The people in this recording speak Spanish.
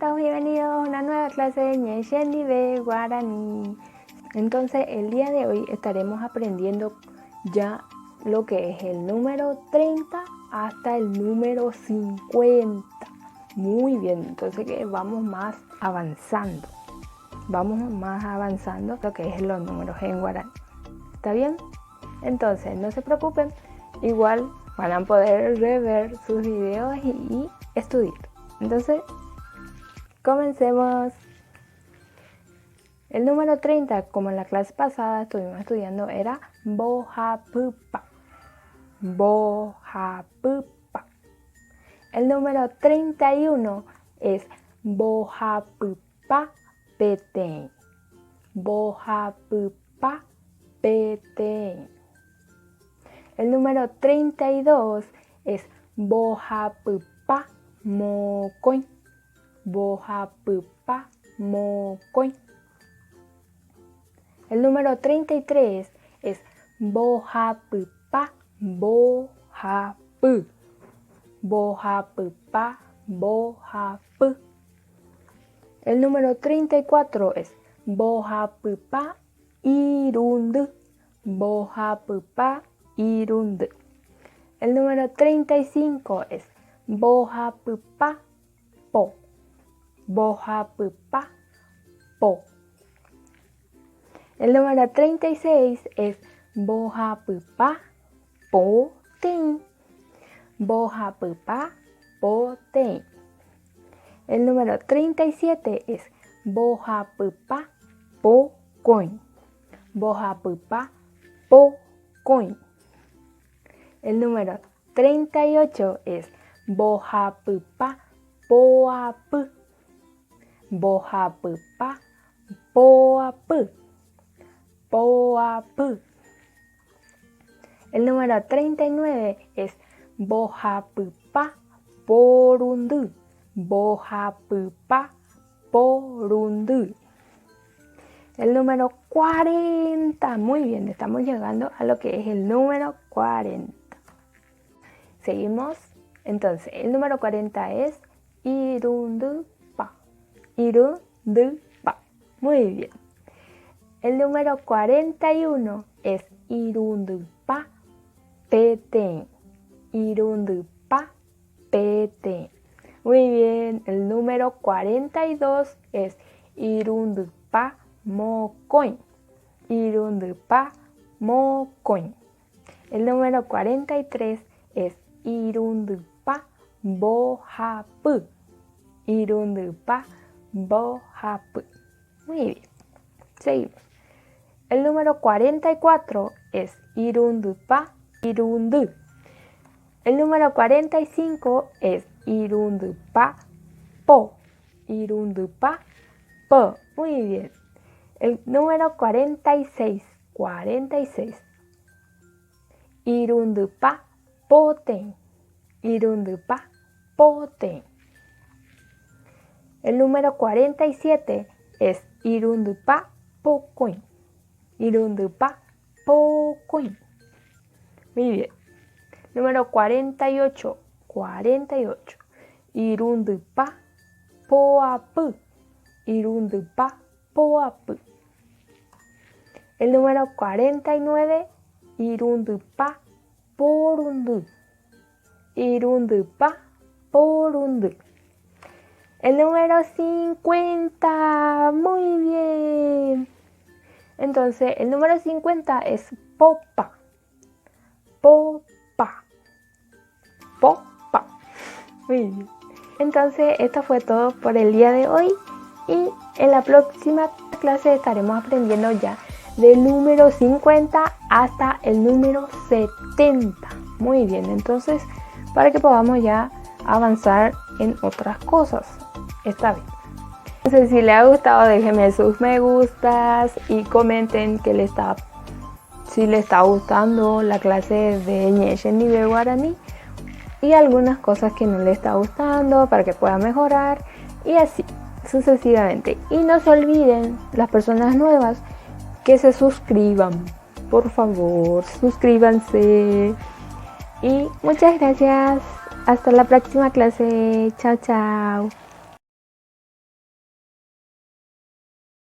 todos bienvenidos a una nueva clase de Ñeyenni de Guaraní. Entonces el día de hoy estaremos aprendiendo ya lo que es el número 30 hasta el número 50. Muy bien, entonces que vamos más avanzando lo que es los números en guaraní. ¿Está bien? Entonces no se preocupen, igual van a poder rever sus videos y estudiar. Entonces comencemos. El número 30, como en la clase pasada estuvimos estudiando, era Bojapupa. Bojapupa. El número 31 es Bojapupa Petén. Bojapupa Petén. El número 32 es Bojapupa Mocoin. Bojapupa Mocoin. El número 33 es Bojapupa Bojapu. Bojapupa Bojapu. El número 34 es Bojapupa Irundu. Bojapupa Irundu. El número 35 es Bojapupa Po. Bojapupa Po. El número 36 es Bojapupa Potén. Bojapupa Potén. El número 37 es Bojapupa Pocoin. Bojapupa Pocoin. El número 38 es Bojapupa Poapu. Bojapupa Poapu. Poapu. El número 39 es Bojapupa Porundu. Bojapupa Porundu. El número 40. Muy bien, estamos llegando a lo que es el número 40. Seguimos. Entonces, el número 40 es Irundupa. Irundupa. Muy bien. El número 41 es Irundupa Petén. Irundupa Petén. Muy bien. El número 42 es Irundupa Mocoin. Irundupa Mocoin. El número 43 es Irundupa Bojapu. Irundupa Bojapu. Muy bien. Seguimos. El número 44 es Irundupa Irundu. El número 45 es Irundupa Po. Irundupa Po. Muy bien. El número 46. Irundupa Potén. Irundupa Potén. El número 47 es Irundupa Pocoin. Irundupa Pocoin. Muy bien. Número 48. Irundupa Poapu. Irundupa Poapu. El número 49. Irundupa Porundu. Irundupa Porundu. El número 50. Muy bien. Entonces, el número 50 es Popa. Popa. Popa. Muy bien. Entonces, esto fue todo por el día de hoy. Y en la próxima clase estaremos aprendiendo ya del número 50 hasta el número 70. Muy bien. Entonces, para que podamos ya avanzar en otras cosas. Está bien. Entonces, si les ha gustado, déjenme sus me gustas y comenten que si les está gustando la clase de Ñeyenni de Guaraní y algunas cosas que no les está gustando para que puedan mejorar y así sucesivamente. Y no se olviden, las personas nuevas, que se suscriban. Por favor, suscríbanse. Y muchas gracias. Hasta la próxima clase. Chao, chao.